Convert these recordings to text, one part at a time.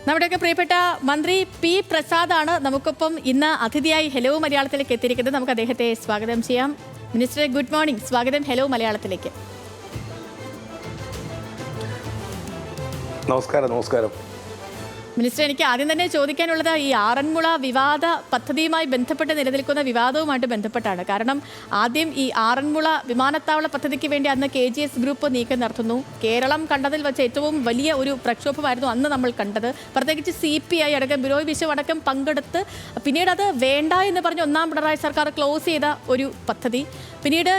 നമ്മുടെയൊക്കെ പ്രിയപ്പെട്ട മന്ത്രി പി പ്രസാദാണ് നമുക്കൊപ്പം ഇന്ന് അതിഥിയായി ഹെലോ മലയാളത്തിലേക്ക് എത്തിയിരിക്കുന്നത്. നമുക്ക് അദ്ദേഹത്തെ സ്വാഗതം ചെയ്യാം. മിനിസ്റ്റർ ഗുഡ് മോർണിംഗ്, സ്വാഗതം ഹെലോ മലയാളത്തിലേക്ക്. നമസ്കാരം. മിനിസ്റ്റർ, എനിക്ക് ആദ്യം തന്നെ ചോദിക്കാനുള്ളത് ഈ ആറന്മുള വിവാദ പദ്ധതിയുമായി ബന്ധപ്പെട്ട് നിലനിൽക്കുന്ന വിവാദവുമായിട്ട് ബന്ധപ്പെട്ടാണ്. കാരണം ആദ്യം ഈ ആറന്മുള വിമാനത്താവള പദ്ധതിക്ക് വേണ്ടി അന്ന് KGS ഗ്രൂപ്പ് നീക്കം നടത്തുന്നു. കേരളം കണ്ടതിൽ വെച്ച് ഏറ്റവും വലിയ ഒരു പ്രക്ഷോഭമായിരുന്നു അന്ന് നമ്മൾ കണ്ടത്. പ്രത്യേകിച്ച് CPI അടക്കം ബിനോയ് വിശ്വം അടക്കം പങ്കെടുത്ത് പിന്നീട് അത് വേണ്ട എന്ന് പറഞ്ഞ് ഒന്നാം പിണറായി സർക്കാർ ക്ലോസ് ചെയ്ത ഒരു പദ്ധതി. പിന്നീട്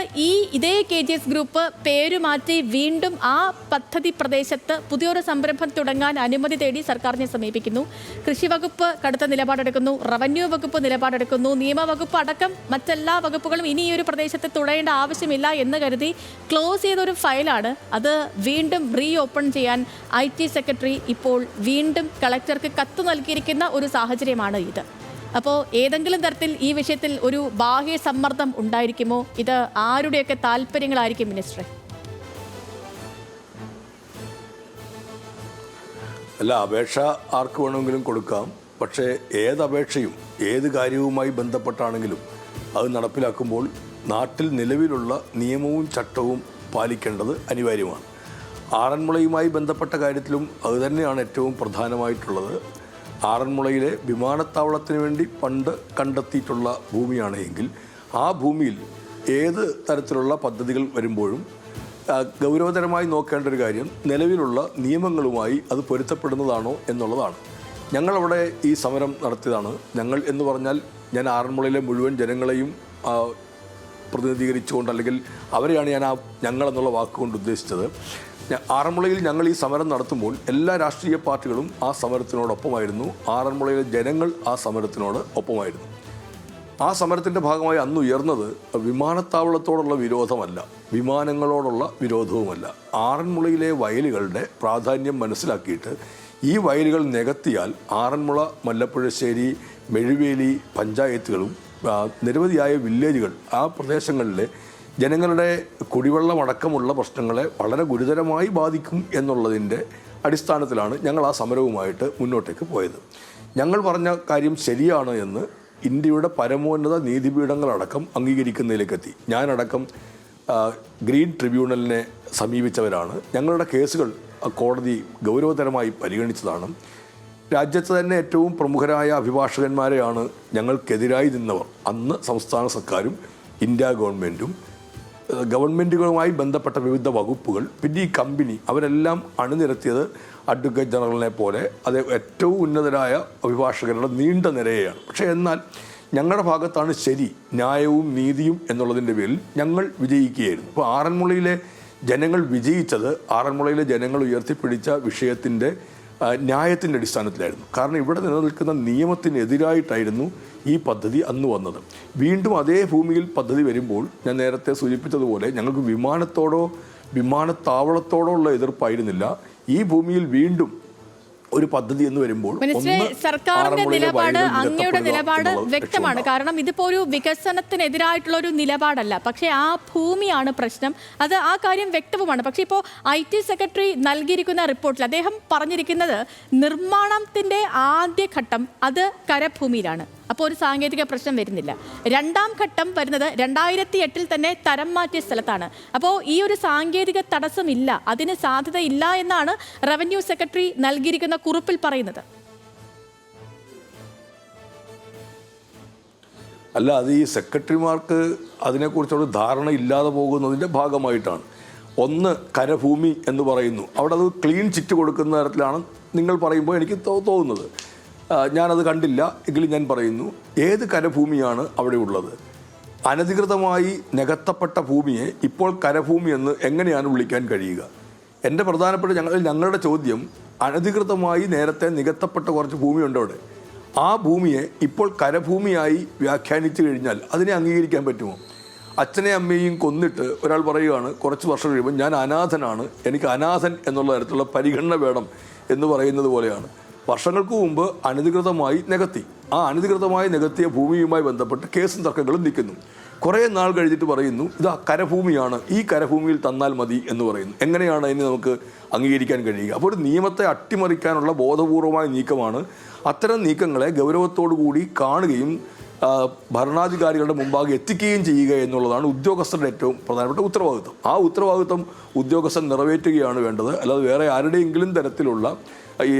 ഇതേ KGS ഗ്രൂപ്പ് പേരുമാറ്റി വീണ്ടും ആ പദ്ധതി പ്രദേശത്ത് പുതിയൊരു സംരംഭം തുടങ്ങാൻ അനുമതി തേടി സർക്കാരിനെ സമീപിക്കുന്നു. കൃഷി വകുപ്പ് കടുത്ത നിലപാടെടുക്കുന്നു, റവന്യൂ വകുപ്പ് നിലപാടെടുക്കുന്നു, നിയമവകുപ്പ് അടക്കം മറ്റെല്ലാ വകുപ്പുകളും ഇനി ഈ ഒരു പ്രദേശത്ത് തുടരേണ്ട ആവശ്യമില്ല എന്ന് കരുതി ക്ലോസ് ചെയ്തൊരു ഫയലാണ്. അത് വീണ്ടും റീ ഓപ്പൺ ചെയ്യാൻ IT സെക്രട്ടറി ഇപ്പോൾ വീണ്ടും കളക്ടർക്ക് കത്ത് നൽകിയിരിക്കുന്ന ഒരു സാഹചര്യമാണ് ഇത്. അപ്പോൾ ഏതെങ്കിലും തരത്തിൽ ഈ വിഷയത്തിൽ ഒരു ബാഹ്യ സമ്മർദ്ദം ഉണ്ടായിരിക്കുമോ? ഇത് ആരുടെയൊക്കെ താല്പര്യങ്ങളായിരിക്കും മിനിസ്റ്ററെ? അല്ല, അപേക്ഷ ആർക്ക് വേണമെങ്കിലും കൊടുക്കാം. പക്ഷേ ഏത് അപേക്ഷയും ഏത് കാര്യവുമായി ബന്ധപ്പെട്ടാണെങ്കിലും അത് നടപ്പിലാക്കുമ്പോൾ നാട്ടിൽ നിലവിലുള്ള നിയമവും ചട്ടവും പാലിക്കേണ്ടത് അനിവാര്യമാണ്. ആറന്മുളയുമായി ബന്ധപ്പെട്ട കാര്യത്തിലും അതുതന്നെയാണ് ഏറ്റവും പ്രധാനമായിട്ടുള്ളത്. ആറന്മുളയിലെ വിമാനത്താവളത്തിന് വേണ്ടി പണ്ട് കണ്ടെത്തിയിട്ടുള്ള ഭൂമിയാണ് എങ്കിൽ ആ ഭൂമിയിൽ ഏത് തരത്തിലുള്ള പദ്ധതികൾ വരുമ്പോഴും ഗൗരവതരമായി നോക്കേണ്ട ഒരു കാര്യം നിലവിലുള്ള നിയമങ്ങളുമായി അത് പൊരുത്തപ്പെടുന്നതാണോ എന്നുള്ളതാണ്. ഞങ്ങളവിടെ ഈ സമരം നടത്തിയതാണ്. ഞങ്ങൾ എന്ന് പറഞ്ഞാൽ ഞാൻ ആറന്മുളയിലെ മുഴുവൻ ജനങ്ങളെയും പ്രതിനിധീകരിച്ചുകൊണ്ട്, അല്ലെങ്കിൽ അവരെയാണ് ഞാൻ ഞങ്ങളെന്നുള്ള വാക്കുകൊണ്ട് ഉദ്ദേശിച്ചത്. ആറന്മുളയിൽ ഞങ്ങൾ ഈ സമരം നടത്തുമ്പോൾ എല്ലാ രാഷ്ട്രീയ പാർട്ടികളും ആ സമരത്തിനോടൊപ്പമായിരുന്നു. ആറന്മുളയിലെ ജനങ്ങൾ ആ സമരത്തിനോട് ഒപ്പമായിരുന്നു. ആ സമരത്തിൻ്റെ ഭാഗമായി അന്ന് ഉയർന്നത് വിമാനത്താവളത്തോടുള്ള വിരോധമല്ല, വിമാനങ്ങളോടുള്ള വിരോധവുമല്ല. ആറന്മുളയിലെ വയലുകളുടെ പ്രാധാന്യം മനസ്സിലാക്കിയിട്ട് ഈ വയലുകൾ നികത്തിയാൽ ആറന്മുള, മല്ലപ്പുഴശ്ശേരി, മെഴുവേലി പഞ്ചായത്തുകളും നിരവധിയായ വില്ലേജുകൾ, ആ പ്രദേശങ്ങളിലെ ജനങ്ങളുടെ കുടിവെള്ളമടക്കമുള്ള പ്രശ്നങ്ങളെ വളരെ ഗുരുതരമായി ബാധിക്കും എന്നുള്ളതിൻ്റെ അടിസ്ഥാനത്തിലാണ് ഞങ്ങൾ ആ സമരവുമായിട്ട് മുന്നോട്ടേക്ക് പോയത്. ഞങ്ങൾ പറഞ്ഞ കാര്യം ശരിയാണ് എന്ന് ഇന്ത്യയുടെ പരമോന്നത നീതിപീഠങ്ങളടക്കം അംഗീകരിക്കുന്നതിലേക്കെത്തി. ഞാനടക്കം ഗ്രീൻ ട്രിബ്യൂണലിനെ സമീപിച്ചവരാണ്. ഞങ്ങളുടെ കേസുകൾ കോടതി ഗൗരവതരമായി പരിഗണിച്ചതാണ്. രാജ്യത്ത് തന്നെ ഏറ്റവും പ്രമുഖരായ അഭിഭാഷകന്മാരെയാണ് ഞങ്ങൾക്കെതിരായി നിന്നവർ അന്ന് സംസ്ഥാന സർക്കാരും ഇന്ത്യ ഗവൺമെൻറ്റും ഗവൺമെൻറ്റുകളുമായി ബന്ധപ്പെട്ട വിവിധ വകുപ്പുകൾ, പിന്നെ ഈ കമ്പനി, അവരെല്ലാം അണിനിരത്തിയത് അഡ്വക്കേറ്റ് ജനറലിനെ പോലെ അത് ഏറ്റവും ഉന്നതരായ അഭിഭാഷകരുടെ നീണ്ട നിരയാണ്. പക്ഷേ എന്നാൽ ഞങ്ങളുടെ ഭാഗത്താണ് ശരി, ന്യായവും നീതിയും എന്നുള്ളതിൻ്റെ പേരിൽ ഞങ്ങൾ വിജയിക്കുകയായിരുന്നു. ഇപ്പോൾ ആറന്മുളയിലെ ജനങ്ങൾ വിജയിച്ചത് ആറന്മുളയിലെ ജനങ്ങൾ ഉയർത്തിപ്പിടിച്ച വിഷയത്തിൻ്റെ ന്യായത്തിൻ്റെ അടിസ്ഥാനത്തിലായിരുന്നു. കാരണം ഇവിടെ നിലനിൽക്കുന്ന നിയമത്തിനെതിരായിട്ടായിരുന്നു ഈ പദ്ധതി അന്ന് വന്നത്. വീണ്ടും അതേ ഭൂമിയിൽ പദ്ധതി വരുമ്പോൾ ഞാൻ നേരത്തെ സൂചിപ്പിച്ചതുപോലെ ഞങ്ങൾക്ക് വിമാനത്താവളത്തോടോ ഉള്ള എതിർപ്പായിരുന്നില്ല. ഈ ഭൂമിയിൽ വീണ്ടും ഒരു പദ്ധതി എന്ന് വരുമ്പോൾ സർക്കാരിന്റെ നിലപാട്, അങ്ങയുടെ നിലപാട് വ്യക്തമാണ്. കാരണം ഇതിപ്പോ ഒരു വികസനത്തിനെതിരായിട്ടുള്ള ഒരു നിലപാടല്ല, പക്ഷേ ആ ഭൂമിയാണ് പ്രശ്നം. അത് ആ കാര്യം വ്യക്തവുമാണ്. പക്ഷേ ഇപ്പോൾ IT സെക്രട്ടറി നൽകിയിരിക്കുന്ന റിപ്പോർട്ടിൽ അദ്ദേഹം പറഞ്ഞിരിക്കുന്നത് നിർമ്മാണത്തിന്റെ ആദ്യഘട്ടം അത് കരഭൂമിയിലാണ്. അപ്പോൾ ഒരു സാങ്കേതിക പ്രശ്നം വരുന്നില്ല. രണ്ടാം ഘട്ടം വരുന്നത് 2008 തന്നെ തരം മാറ്റിയ സ്ഥലത്താണ്. അപ്പോൾ ഈ ഒരു സാങ്കേതിക തടസ്സമില്ല, അതിന് സാധ്യതയില്ല എന്നാണ് റവന്യൂ സെക്രട്ടറി നൽകിയിരിക്കുന്ന കുറിപ്പിൽ പറയുന്നത്. അല്ല, അത് ഈ സെക്രട്ടറിമാർക്ക് അതിനെക്കുറിച്ചുള്ള ധാരണ ഇല്ലാതെ പോകുന്നതിൻ്റെ ഭാഗമായിട്ടാണ്. ഒന്ന്, കരഭൂമി എന്ന് പറയുന്നു, അവിടെ അത് ക്ലീൻ ചിറ്റ് കൊടുക്കുന്ന തരത്തിലാണ് നിങ്ങൾ പറയുമ്പോൾ എനിക്ക് തോന്നുന്നത്. ഞാനത് കണ്ടില്ല എങ്കിലും ഞാൻ പറയുന്നു, ഏത് കരഭൂമിയാണ് അവിടെ ഉള്ളത്? അനധികൃതമായി നികത്തപ്പെട്ട ഭൂമിയെ ഇപ്പോൾ കരഭൂമി എന്ന് എങ്ങനെയാണ് വിളിക്കാൻ കഴിയുക? എൻ്റെ പ്രധാനപ്പെട്ട ഞങ്ങളുടെ ചോദ്യം, അനധികൃതമായി നേരത്തെ നികത്തപ്പെട്ട കുറച്ച് ഭൂമിയുണ്ട് അവിടെ. ആ ഭൂമിയെ ഇപ്പോൾ കരഭൂമിയായി വ്യാഖ്യാനിച്ചു കഴിഞ്ഞാൽ അതിനെ അംഗീകരിക്കാൻ പറ്റുമോ? അച്ഛനെ അമ്മയെയും കൊന്നിട്ട് ഒരാൾ പറയുകയാണ് കുറച്ച് വർഷം കഴിയുമ്പോൾ ഞാൻ അനാഥനാണ്, എനിക്ക് അനാഥൻ എന്നുള്ള തരത്തിലുള്ള പരിഗണന വേണം എന്ന് പറയുന്നത് പോലെയാണ്. വർഷങ്ങൾക്ക് മുമ്പ് അനധികൃതമായി നികത്തി, ആ അനധികൃതമായി നികത്തിയ ഭൂമിയുമായി ബന്ധപ്പെട്ട് കേസും തർക്കങ്ങളും നിൽക്കുന്നു. കുറേ നാൾ കഴിഞ്ഞിട്ട് പറയുന്നു ഇതാ കരഭൂമിയാണ്, ഈ കരഭൂമിയിൽ തന്നാൽ മതി എന്ന് പറയുന്നു. എങ്ങനെയാണ് അതിന് നമുക്ക് അംഗീകരിക്കാൻ കഴിയുക? അപ്പോൾ ഒരു നിയമത്തെ അട്ടിമറിക്കാനുള്ള ബോധപൂർവമായ നീക്കമാണ്. അത്തരം നീക്കങ്ങളെ ഗൗരവത്തോടു കൂടി കാണുകയും ഭരണാധികാരികളുടെ മുമ്പാകെ എത്തിക്കുകയും ചെയ്യുക എന്നുള്ളതാണ് ഉദ്യോഗസ്ഥരുടെ ഏറ്റവും പ്രധാനപ്പെട്ട ഉത്തരവാദിത്വം. ആ ഉത്തരവാദിത്വം ഉദ്യോഗസ്ഥൻ നിറവേറ്റുകയാണ് വേണ്ടത്. അല്ലാതെ വേറെ ആരുടെയെങ്കിലും തരത്തിലുള്ള ഈ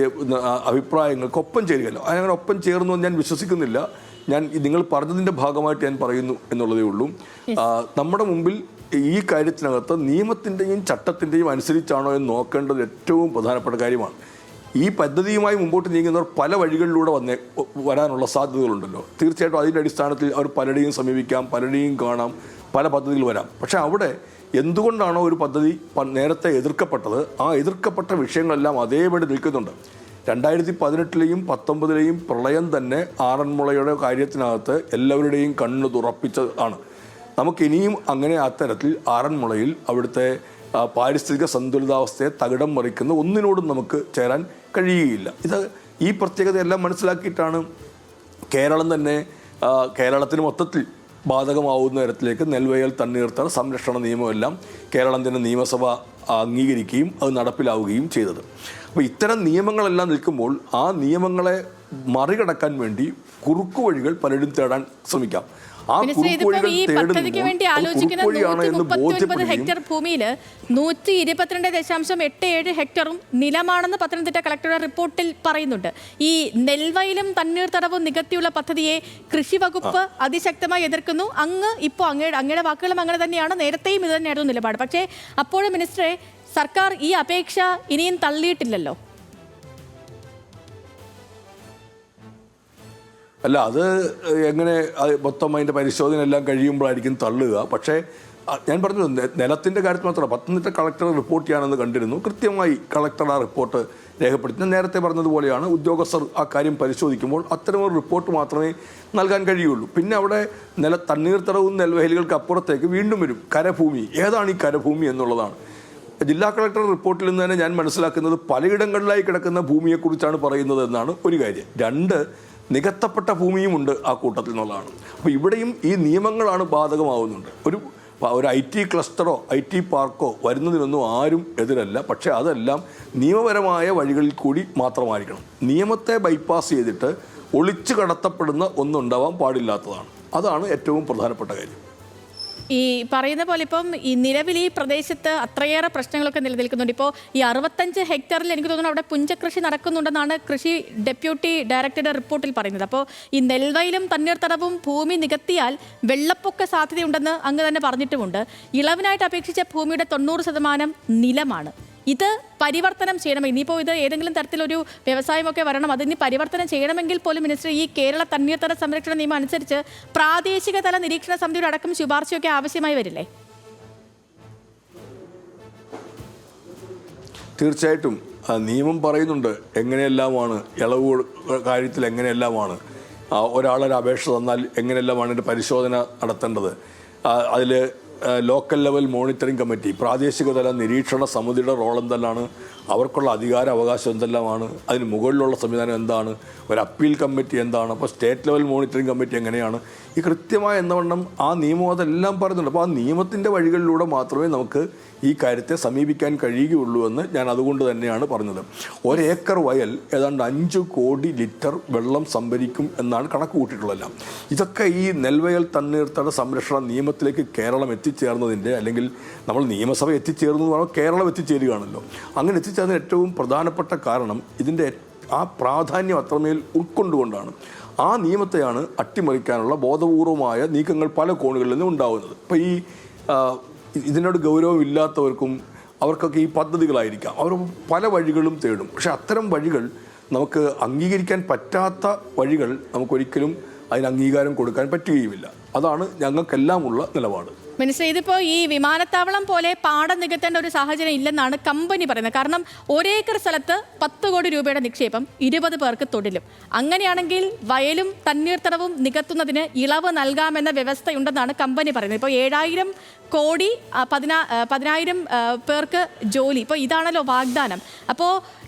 അഭിപ്രായങ്ങൾക്കൊപ്പം ചേരുകയല്ല. അങ്ങനെ ഒപ്പം ചേർന്നു എന്ന് ഞാൻ വിശ്വസിക്കുന്നില്ല. ഞാൻ നിങ്ങൾ പറഞ്ഞതിൻ്റെ ഭാഗമായിട്ട് ഞാൻ പറയുന്നു എന്നുള്ളതേ ഉള്ളൂ. നമ്മുടെ മുമ്പിൽ ഈ കാര്യത്തിനകത്ത് നിയമത്തിൻ്റെയും ചട്ടത്തിൻ്റെയും അനുസരിച്ചാണോ എന്ന് നോക്കേണ്ടത് ഏറ്റവും പ്രധാനപ്പെട്ട കാര്യമാണ്. ഈ പദ്ധതിയുമായി മുമ്പോട്ട് നീങ്ങുന്നവർ പല വഴികളിലൂടെ വരാനുള്ള സാധ്യതകളുണ്ടല്ലോ. തീർച്ചയായിട്ടും അതിൻ്റെ അടിസ്ഥാനത്തിൽ അവർ പലരെയും സമീപിക്കാം, പലരെയും കാണാം, പല പദ്ധതികൾ വരാം. പക്ഷേ അവിടെ എന്തുകൊണ്ടാണോ ഒരു പദ്ധതി നേരത്തെ എതിർക്കപ്പെട്ടത്, ആ എതിർക്കപ്പെട്ട വിഷയങ്ങളെല്ലാം അതേപടി നിൽക്കുന്നുണ്ട്. 2018-ലെയും 2019-ലെയും പ്രളയം തന്നെ ആറന്മുളയുടെ കാര്യത്തിനകത്ത് എല്ലാവരുടെയും കണ്ണ് തുറപ്പിച്ചതാണ്. നമുക്കിനിയും അങ്ങനെ അത്തരത്തിൽ ആറന്മുളയിൽ അവിടുത്തെ പാരിസ്ഥിതിക സന്തുലിതാവസ്ഥയെ തകിടം മറിക്കുന്ന ഒന്നിനോടും നമുക്ക് ചേരാൻ കഴിയുകയില്ല. ഈ പ്രത്യേകതയെല്ലാം മനസ്സിലാക്കിയിട്ടാണ് കേരളം തന്നെ കേരളത്തിന് മൊത്തത്തിൽ ബാധകമാവുന്ന തരത്തിലേക്ക് നെൽവയൽ തണ്ണീർത്തട സംരക്ഷണ നിയമമെല്ലാം കേരളം തന്നെ നിയമസഭ അംഗീകരിക്കുകയും അത് നടപ്പിലാവുകയും ചെയ്തത്. അപ്പോൾ ഇത്തരം നിയമങ്ങളെല്ലാം നിൽക്കുമ്പോൾ ആ നിയമങ്ങളെ മറികടക്കാൻ വേണ്ടി കുറുക്കുവഴികൾ പലരും തേടാൻ ശ്രമിക്കാം. ഈ പദ്ധതിക്ക് വേണ്ടി ആലോചിക്കുന്ന 139 ഹെക്ടർ ഭൂമിയിൽ 122.87 ഹെക്ടറും നിലമാണെന്ന് പത്തനംതിട്ട കളക്ടറുടെ റിപ്പോർട്ടിൽ പറയുന്നുണ്ട്. ഈ നെൽവയലും തണ്ണീർത്തടവും നികത്തിയുള്ള പദ്ധതിയെ കൃഷി വകുപ്പ് അതിശക്തമായി എതിർക്കുന്നു. ഇപ്പോൾ അങ്ങയുടെ വാക്കുകളും അങ്ങനെ തന്നെയാണ്, നേരത്തെയും ഇത് തന്നെയായിരുന്നു നിലപാട്. പക്ഷേ അപ്പോഴും മിനിസ്റ്ററെ, സർക്കാർ ഈ അപേക്ഷ ഇനിയും തള്ളിയിട്ടില്ലല്ലോ. അല്ല, അത് എങ്ങനെ മൊത്തം അതിൻ്റെ പരിശോധന എല്ലാം കഴിയുമ്പോഴായിരിക്കും തള്ളുക. പക്ഷേ ഞാൻ പറഞ്ഞു, നിലത്തിൻ്റെ കാര്യത്തിൽ മാത്രമല്ല, പത്തനംതിട്ട കളക്ടർ റിപ്പോർട്ട് ചെയ്യാനെന്ന് കണ്ടിരുന്നു. കൃത്യമായി കളക്ടർ ആ റിപ്പോർട്ട് രേഖപ്പെടുത്തി. നേരത്തെ പറഞ്ഞതുപോലെയാണ്, ഉദ്യോഗസ്ഥർ ആ കാര്യം പരിശോധിക്കുമ്പോൾ അത്തരമൊരു റിപ്പോർട്ട് മാത്രമേ നൽകാൻ കഴിയുള്ളൂ. പിന്നെ അവിടെ തണ്ണീർത്തടവും നെൽവയലുകൾക്ക് അപ്പുറത്തേക്ക് വീണ്ടും വരും കരഭൂമി. ഏതാണ് ഈ കരഭൂമി എന്നുള്ളതാണ്. ജില്ലാ കളക്ടർ റിപ്പോർട്ടിൽ നിന്ന് തന്നെ ഞാൻ മനസ്സിലാക്കുന്നത് പലയിടങ്ങളിലായി കിടക്കുന്ന ഭൂമിയെക്കുറിച്ചാണ് പറയുന്നത് എന്നാണ് ഒരു കാര്യം. 2, നികത്തപ്പെട്ട ഭൂമിയുമുണ്ട് ആ കൂട്ടത്തിൽ നിന്നുള്ളതാണ്. അപ്പോൾ ഇവിടെയും ഈ നിയമങ്ങളാണ് ബാധകമാവുന്നുണ്ട്. ഒരു IT ക്ലസ്റ്ററോ IT പാർക്കോ വരുന്നതിനൊന്നും ആരും എതിരല്ല. പക്ഷേ അതെല്ലാം നിയമപരമായ വഴികളിൽ കൂടി മാത്രമായിരിക്കണം. നിയമത്തെ ബൈപ്പാസ് ചെയ്തിട്ട് ഒളിച്ചു കടത്തപ്പെടുന്ന ഒന്നുണ്ടാവാൻ പാടില്ലാത്തതാണ്. അതാണ് ഏറ്റവും പ്രധാനപ്പെട്ട കാര്യം. ഈ പറയുന്ന പോലെ ഇപ്പം ഈ നിലവിൽ ഈ പ്രദേശത്ത് അത്രയേറെ പ്രശ്നങ്ങളൊക്കെ നിലനിൽക്കുന്നുണ്ട്. ഇപ്പോൾ ഈ 65 ഹെക്ടറിൽ എനിക്ക് തോന്നുന്നു അവിടെ പുഞ്ചകൃഷി നടക്കുന്നുണ്ടെന്നാണ് കൃഷി ഡെപ്യൂട്ടി ഡയറക്ടറുടെ റിപ്പോർട്ടിൽ പറയുന്നത്. അപ്പോൾ ഈ നെൽവയലും തണ്ണീർത്തടവും ഭൂമി നികത്തിയാൽ വെള്ളപ്പൊക്ക സാധ്യതയുണ്ടെന്ന് അങ്ങ് തന്നെ പറഞ്ഞിട്ടുമുണ്ട്. ഇളവിനായിട്ട് അപേക്ഷിച്ച ഭൂമിയുടെ 90% നിലമാണ്. ഇത് പരിവർത്തനം ചെയ്യണം. ഇനിയിപ്പോൾ ഇത് ഏതെങ്കിലും തരത്തിലൊരു വ്യവസായമൊക്കെ വരണം, അതിന് പരിവർത്തനം ചെയ്യണമെങ്കിൽ പോലും മിനിസ്റ്റർ, ഈ കേരള തണ്ണീർത്തട സംരക്ഷണ നിയമം അനുസരിച്ച് പ്രാദേശിക തല നിരീക്ഷണ സമിതിയുടെ അടക്കം ശുപാർശയൊക്കെ ആവശ്യമായി വരില്ലേ? തീർച്ചയായിട്ടും നിയമം പറയുന്നുണ്ട് എങ്ങനെയെല്ലാമാണ് ഇളവ് കാര്യത്തിൽ എങ്ങനെയെല്ലാമാണ് ഒരാളൊരു അപേക്ഷ തന്നാൽ എങ്ങനെയെല്ലാമാണ് ഇതിൻ്റെ പരിശോധന നടത്തേണ്ടത്. അതിൽ ലോക്കൽ ലെവൽ മോണിറ്ററിംഗ് കമ്മിറ്റി, പ്രാദേശിക തല നിരീക്ഷണ സമിതിയുടെ റോൾ എന്തെല്ലാണ്, അവർക്കുള്ള അധികാര അവകാശം എന്തെല്ലാമാണ്, അതിന് മുകളിലുള്ള സംവിധാനം എന്താണ്, ഒരു അപ്പീൽ കമ്മിറ്റി എന്താണ്, അപ്പോൾ സ്റ്റേറ്റ് ലെവൽ മോണിറ്ററിംഗ് കമ്മിറ്റി എങ്ങനെയാണ്, ഈ കൃത്യമായ എന്നവണ്ണം ആ നിയമം അതെല്ലാം പറയുന്നുണ്ട്. അപ്പോൾ ആ നിയമത്തിൻ്റെ വഴികളിലൂടെ മാത്രമേ നമുക്ക് ഈ കാര്യത്തെ സമീപിക്കാൻ കഴിയുകയുള്ളൂ എന്ന് ഞാൻ അതുകൊണ്ട് തന്നെയാണ് പറഞ്ഞത്. 1 ഏക്കർ വയൽ ഏതാണ്ട് 5 കോടി ലിറ്റർ വെള്ളം സംഭരിക്കും എന്നാണ് കണക്ക് കൂട്ടിയിട്ടുള്ളത്. ഇതൊക്കെ ഈ നെൽവയൽ തണ്ണീർത്തട സംരക്ഷണ നിയമത്തിലേക്ക് കേരളം എത്തിച്ചേർന്നതിൻ്റെ, അല്ലെങ്കിൽ നമ്മൾ നിയമസഭ എത്തിച്ചേർന്നു എന്ന് പറഞ്ഞാൽ കേരളം എത്തിച്ചേരുകയാണല്ലോ. അങ്ങനെ എത്തിച്ചേർന്ന ഏറ്റവും പ്രധാനപ്പെട്ട കാരണം ഇതിൻ്റെ ആ പ്രാധാന്യം അത്രമേൽ ഉൾക്കൊണ്ടുകൊണ്ടാണ്. ആ നിയമത്തെയാണ് അട്ടിമറിക്കാനുള്ള ബോധപൂർവമായ നീക്കങ്ങൾ പല കോണുകളിൽ നിന്നും ഉണ്ടാകുന്നത്. ഇപ്പോൾ ഈ ഇതിനോട് ഗൗരവമില്ലാത്തവർക്കും അവർക്കൊക്കെ ഈ പദ്ധതികളായിരിക്കാം, അവർ പല വഴികളും തേടും. പക്ഷെ അത്തരം വഴികൾ നമുക്ക് അംഗീകരിക്കാൻ പറ്റാത്ത വഴികൾ നമുക്കൊരിക്കലും അതിന് അംഗീകാരം കൊടുക്കാൻ പറ്റുകയുമില്ല. അതാണ് ഞങ്ങൾക്കെല്ലാമുള്ള നിലപാട്. മിനിസ്റ്റർ, ഇതിപ്പോൾ ഈ വിമാനത്താവളം പോലെ പാടം നികത്തേണ്ട ഒരു സാഹചര്യം ഇല്ലെന്നാണ് കമ്പനി പറയുന്നത്. കാരണം 1 ഏക്കർ സ്ഥലത്ത് 10 കോടി രൂപയുടെ നിക്ഷേപം, 20 പേർക്ക് തൊഴിലും. അങ്ങനെയാണെങ്കിൽ വയലും തണ്ണീർത്തടവും നികത്തുന്നതിന് ഇളവ് നൽകാമെന്ന വ്യവസ്ഥയുണ്ടെന്നാണ് കമ്പനി പറയുന്നത്. ഇപ്പോൾ 7,000 കോടി 10,000 പേർക്ക് ജോലി, ഇപ്പോൾ ഇതാണല്ലോ വാഗ്ദാനം. അപ്പോൾ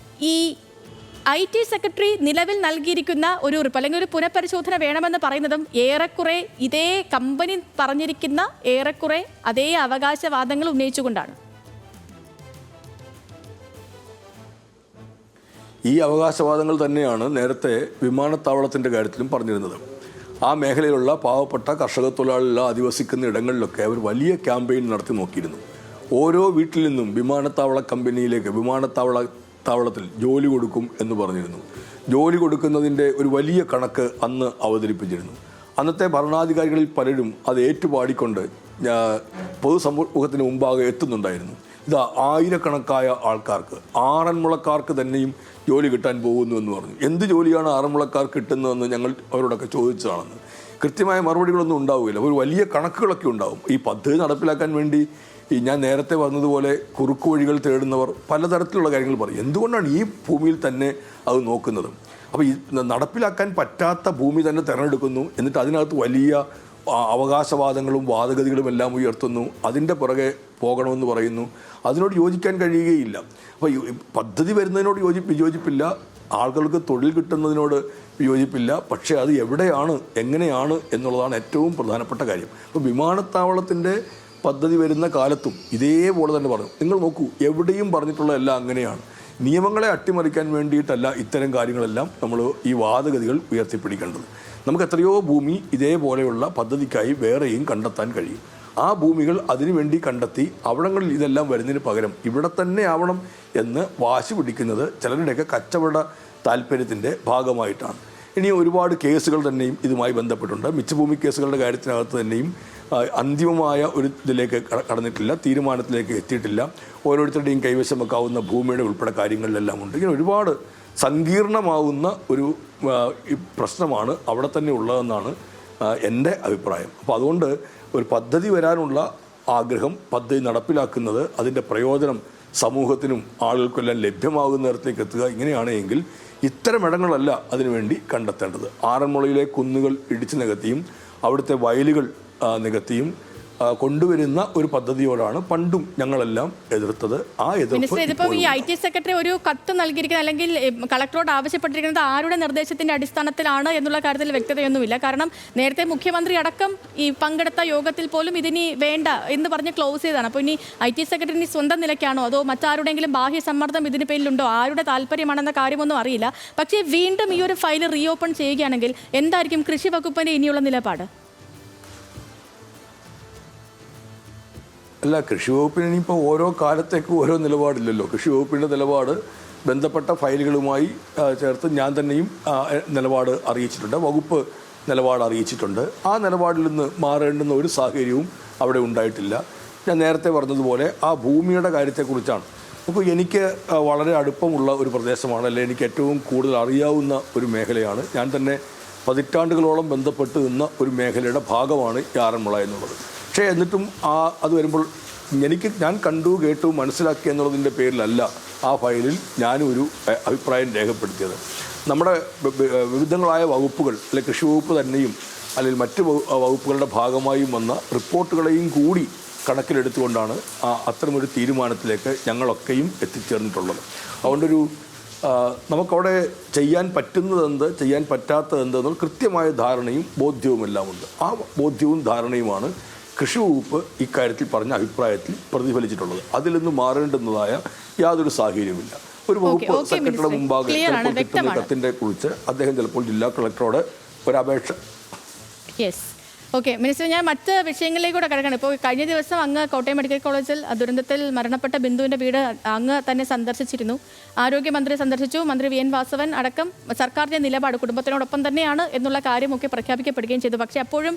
ഈ IT സെക്രട്ടറി നിലവിൽ നൽകിയിരിക്കുന്ന ഒരു റിപ്പ് അല്ലെങ്കിൽ ഒരു പുനഃപരിശോധന വേണമെന്ന് പറയുന്നതും ഏറെക്കുറെ ഇതേ കമ്പനി പറഞ്ഞിരിക്കുന്ന ഏറെക്കുറെ അതേ അവകാശവാദങ്ങൾ ഉന്നയിച്ചുകൊണ്ടാണ്. ഈ അവകാശവാദങ്ങൾ തന്നെയാണ് നേരത്തെ വിമാനത്താവളത്തിൻ്റെ കാര്യത്തിലും പറഞ്ഞിരുന്നത്. ആ മേഖലയിലുള്ള പാവപ്പെട്ട കർഷക തൊഴിലാളികൾ അധിവസിക്കുന്ന ഇടങ്ങളിലൊക്കെ അവർ വലിയ ക്യാമ്പയിൻ നടത്തി നോക്കിയിരുന്നു. ഓരോ വീട്ടിൽ നിന്നും വിമാനത്താവളത്തിൽ ജോലി കൊടുക്കും എന്ന് പറഞ്ഞിരുന്നു. ജോലി കൊടുക്കുന്നതിൻ്റെ ഒരു വലിയ കണക്ക് അന്ന് അവതരിപ്പിച്ചിരുന്നു. അന്നത്തെ ഭരണാധികാരികളിൽ പലരും അത് ഏറ്റുപാടിക്കൊണ്ട് പൊതുസമൂഹത്തിന് മുമ്പാകെ എത്തുന്നുണ്ടായിരുന്നു. ഇത് ആയിരക്കണക്കായ ആൾക്കാർക്ക്, ആറന്മുളക്കാർക്ക് തന്നെയും ജോലി കിട്ടാൻ പോകുന്നു എന്ന് പറഞ്ഞു. എന്ത് ജോലിയാണ് ആറന്മുളക്കാർക്ക് കിട്ടുന്നതെന്ന് ഞങ്ങൾ അവരോടൊക്കെ ചോദിച്ചതാണെന്ന്. കൃത്യമായ മറുപടികളൊന്നും ഉണ്ടാവില്ല. ഒരു വലിയ കണക്കുകളൊക്കെ ഉണ്ടാവും. ഈ പദ്ധതി നടപ്പിലാക്കാൻ വേണ്ടി ഞാൻ നേരത്തെ പറഞ്ഞതുപോലെ കുറുക്കു വഴികൾ തേടുന്നവർ പലതരത്തിലുള്ള കാര്യങ്ങൾ പറയും. എന്തുകൊണ്ടാണ് ഈ ഭൂമിയിൽ തന്നെ അത് നോക്കുന്നത്? അപ്പോൾ ഈ നടപ്പിലാക്കാൻ പറ്റാത്ത ഭൂമി തന്നെ തിരഞ്ഞെടുക്കുന്നു, എന്നിട്ട് അതിനകത്ത് വലിയ അവകാശവാദങ്ങളും വാദഗതികളും എല്ലാം ഉയർത്തുന്നു, അതിൻ്റെ പുറകെ പോകണമെന്ന് പറയുന്നു. അതിനോട് യോജിക്കാൻ കഴിയുകയില്ല. അപ്പോൾ പദ്ധതി വരുന്നതിനോട് വിയോജിപ്പില്ല, ആളുകൾക്ക് തൊഴിൽ കിട്ടുന്നതിനോട് വിയോജിപ്പില്ല. പക്ഷേ അത് എവിടെയാണ്, എങ്ങനെയാണ് എന്നുള്ളതാണ് ഏറ്റവും പ്രധാനപ്പെട്ട കാര്യം. അപ്പോൾ വിമാനത്താവളത്തിൻ്റെ പദ്ധതി വരുന്ന കാലത്തും ഇതേപോലെ തന്നെ പറഞ്ഞു. നിങ്ങൾ നോക്കൂ, എവിടെയും പറഞ്ഞിട്ടുള്ള എല്ലാം അങ്ങനെയാണ്. നിയമങ്ങളെ അട്ടിമറിക്കാൻ വേണ്ടിയിട്ടല്ല ഇത്തരം കാര്യങ്ങളെല്ലാം നമ്മൾ ഈ വാദഗതികൾ ഉയർത്തിപ്പിടിക്കേണ്ടത്. നമുക്ക് എത്രയോ ഭൂമി ഇതേപോലെയുള്ള പദ്ധതിക്കായി വേറെയും കണ്ടെത്താൻ കഴിയും. ആ ഭൂമികൾ അതിനുവേണ്ടി കണ്ടെത്തി അവിടങ്ങളിൽ ഇതെല്ലാം വരുന്നതിന് പകരം ഇവിടെ തന്നെ ആവണം എന്ന് വാശി പിടിക്കുന്നത് ചിലരുടെയൊക്കെ കച്ചവട താല്പര്യത്തിൻ്റെ ഭാഗമായിട്ടാണ്. ഇനി ഒരുപാട് കേസുകൾ തന്നെയും ഇതുമായി ബന്ധപ്പെട്ടുണ്ട്. മിച്ചഭൂമി കേസുകളുടെ കാര്യത്തിനകത്ത് തന്നെയും അന്തിമമായ ഒരു ഇതിലേക്ക് കടന്നിട്ടില്ല, തീരുമാനത്തിലേക്ക് എത്തിയിട്ടില്ല. ഓരോരുത്തരുടെയും കൈവശം വെക്കാവുന്ന ഭൂമിയുടെ ഉൾപ്പെടെ കാര്യങ്ങളിലെല്ലാം ഉണ്ട്. ഇങ്ങനെ ഒരുപാട് സങ്കീർണമാവുന്ന ഒരു പ്രശ്നമാണ് അവിടെ തന്നെ ഉള്ളതെന്നാണ് എൻ്റെ അഭിപ്രായം. അപ്പോൾ അതുകൊണ്ട് ഒരു പദ്ധതി വരാനുള്ള ആഗ്രഹം, പദ്ധതി നടപ്പിലാക്കുന്നത്, അതിൻ്റെ പ്രയോജനം സമൂഹത്തിനും ആളുകൾക്കെല്ലാം ലഭ്യമാകുന്ന തരത്തിലേക്ക് എത്തുക, ഇങ്ങനെയാണ് എങ്കിൽ ഇത്തരം ഇടങ്ങളല്ല അതിനുവേണ്ടി കണ്ടെത്തേണ്ടത്. ആറന്മുളയിലെ കുന്നുകൾ ഇടിച്ചു നികത്തിയും അവിടുത്തെ വയലുകൾ നികത്തിയും കൊണ്ടുവരുന്ന ഒരു പദ്ധതിയോടാണ് പണ്ടും ഞങ്ങളെല്ലാം എതിർത്തത്. ആ എതിർപ്പ് ഇതിപ്പം ഈ IT സെക്രട്ടറി ഒരു കത്ത് നൽകിയിരിക്കുന്നത് അല്ലെങ്കിൽ കളക്ടറോട് ആവശ്യപ്പെട്ടിരിക്കുന്നത് ആരുടെ നിർദ്ദേശത്തിന്റെ അടിസ്ഥാനത്തിലാണ് എന്നുള്ള കാര്യത്തിൽ വ്യക്തതയൊന്നുമില്ല. കാരണം നേരത്തെ മുഖ്യമന്ത്രി അടക്കം ഈ പങ്കെടുത്ത യോഗത്തിൽ പോലും ഇതിനി വേണ്ട എന്ന് പറഞ്ഞ് ക്ലോസ് ചെയ്തതാണ്. അപ്പോൾ ഇനി IT സെക്രട്ടറി സ്വന്തം നിലയ്ക്കാണോ അതോ മറ്റാരുടെയെങ്കിലും ബാഹ്യ സമ്മർദ്ദം ഇതിന് പേരിലുണ്ടോ, ആരുടെ താല്പര്യമാണെന്ന കാര്യമൊന്നും അറിയില്ല. പക്ഷേ വീണ്ടും ഈ ഒരു ഫയൽ റീഓപ്പൺ ചെയ്യുകയാണെങ്കിൽ എന്തായിരിക്കും കൃഷി വകുപ്പിന്റെ ഇനിയുള്ള നിലപാട്? അല്ല, കൃഷി വകുപ്പിന് ഇനിയിപ്പോൾ ഓരോ കാലത്തേക്കും ഓരോ നിലപാടില്ലല്ലോ. കൃഷി വകുപ്പിൻ്റെ നിലപാട് ബന്ധപ്പെട്ട ഫയലുകളുമായി ചേർത്ത് ഞാൻ തന്നെയും നിലപാട് അറിയിച്ചിട്ടുണ്ട്, വകുപ്പ് നിലപാട് അറിയിച്ചിട്ടുണ്ട്. ആ നിലപാടിൽ നിന്ന് മാറേണ്ടുന്ന ഒരു സാഹചര്യവും അവിടെ ഉണ്ടായിട്ടില്ല. ഞാൻ നേരത്തെ പറഞ്ഞതുപോലെ ആ ഭൂമിയുടെ കാര്യത്തെക്കുറിച്ചാണ്. അപ്പോൾ എനിക്ക് വളരെ അടുപ്പമുള്ള ഒരു പ്രദേശമാണ്, അല്ലെങ്കിൽ എനിക്ക് ഏറ്റവും കൂടുതൽ അറിയാവുന്ന ഒരു മേഖലയാണ്. ഞാൻ തന്നെ പതിറ്റാണ്ടുകളോളം ബന്ധപ്പെട്ട് നിന്ന ഒരു മേഖലയുടെ ഭാഗമാണ് ആറന്മുള എന്നുള്ളത്. പക്ഷേ എന്നിട്ടും അത് വരുമ്പോൾ ഞാൻ കണ്ടു, കേട്ടു, മനസ്സിലാക്കി എന്നുള്ളതിൻ്റെ പേരിലല്ല ആ ഫയലിൽ ഞാനും ഒരു അഭിപ്രായം രേഖപ്പെടുത്തിയത്. നമ്മുടെ വിവിധങ്ങളായ വകുപ്പുകൾ, അല്ലെങ്കിൽ കൃഷി വകുപ്പ് തന്നെയും അല്ലെങ്കിൽ മറ്റ് വകുപ്പുകളുടെ ഭാഗമായും വന്ന റിപ്പോർട്ടുകളെയും കൂടി കണക്കിലെടുത്തുകൊണ്ടാണ് അത്തരമൊരു തീരുമാനത്തിലേക്ക് ഞങ്ങളൊക്കെയും എത്തിച്ചേർന്നിട്ടുള്ളത്. അതുകൊണ്ടൊരു നമുക്കവിടെ ചെയ്യാൻ പറ്റുന്നതെന്ത്, ചെയ്യാൻ പറ്റാത്തതെന്തെന്നുള്ള കൃത്യമായ ധാരണയും ബോധ്യവുമെല്ലാം ഉണ്ട്. ആ ബോധ്യവും ധാരണയുമാണ് കൃഷി വകുപ്പ് ഇക്കാര്യത്തിൽ പറഞ്ഞ അഭിപ്രായത്തിൽ പ്രതിഫലിച്ചിട്ടുള്ളത്. അതിൽ നിന്ന് മാറേണ്ടുന്നതായ യാതൊരു സാഹചര്യമില്ല. ഒരു വകുപ്പ് സെക്രട്ടറിയുടെ മുമ്പാകെ കിട്ടുന്ന കത്തിൻ്റെ കുറിച്ച് അദ്ദേഹം ചിലപ്പോൾ ജില്ലാ കളക്ടറോട് ഒരപേക്ഷ. ഓക്കെ മിനിസ്റ്റർ, ഞാൻ മറ്റ് വിഷയങ്ങളിലേക്ക് കൂടെ കിടക്കണം. ഇപ്പോൾ കഴിഞ്ഞ ദിവസം അങ്ങ് കോട്ടയം മെഡിക്കൽ കോളേജിൽ ദുരന്തത്തിൽ മരണപ്പെട്ട ബിന്ദുവിൻ്റെ വീട് അങ്ങ് തന്നെ സന്ദർശിച്ചിരുന്നു. ആരോഗ്യമന്ത്രി സന്ദർശിച്ചു. മന്ത്രി VN വാസവൻ അടക്കം സർക്കാരിൻ്റെ നിലപാട് കുടുംബത്തിനോടൊപ്പം തന്നെയാണ് എന്നുള്ള കാര്യമൊക്കെ പ്രഖ്യാപിക്കപ്പെടുകയും ചെയ്തു. പക്ഷേ അപ്പോഴും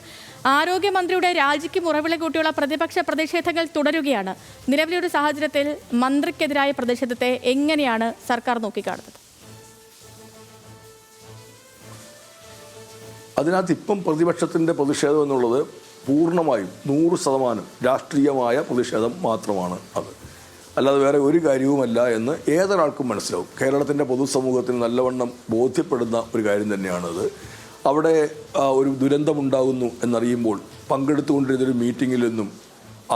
ആരോഗ്യമന്ത്രിയുടെ രാജിക്ക് മുറവിളി കൂട്ടിയുള്ള പ്രതിപക്ഷ പ്രതിഷേധങ്ങൾ തുടരുകയാണ്. നിലവിലെ ഒരു സാഹചര്യത്തിൽ മന്ത്രിക്കെതിരായ പ്രതിഷേധത്തെ എങ്ങനെയാണ് സർക്കാർ നോക്കിക്കാണുന്നത്? അതിനകത്ത് ഇപ്പം പ്രതിപക്ഷത്തിൻ്റെ പ്രതിഷേധം എന്നുള്ളത് പൂർണ്ണമായും 100% രാഷ്ട്രീയമായ പ്രതിഷേധം മാത്രമാണ്. അത് അല്ലാതെ വേറെ ഒരു കാര്യവുമല്ല എന്ന് ഏതൊരാൾക്കും മനസ്സിലാവും. കേരളത്തിൻ്റെ പൊതുസമൂഹത്തിന് നല്ലവണ്ണം ബോധ്യപ്പെടുന്ന ഒരു കാര്യം തന്നെയാണത്. അവിടെ ഒരു ദുരന്തമുണ്ടാകുന്നു എന്നറിയുമ്പോൾ പങ്കെടുത്തുകൊണ്ടിരുന്നൊരു മീറ്റിങ്ങിൽ നിന്നും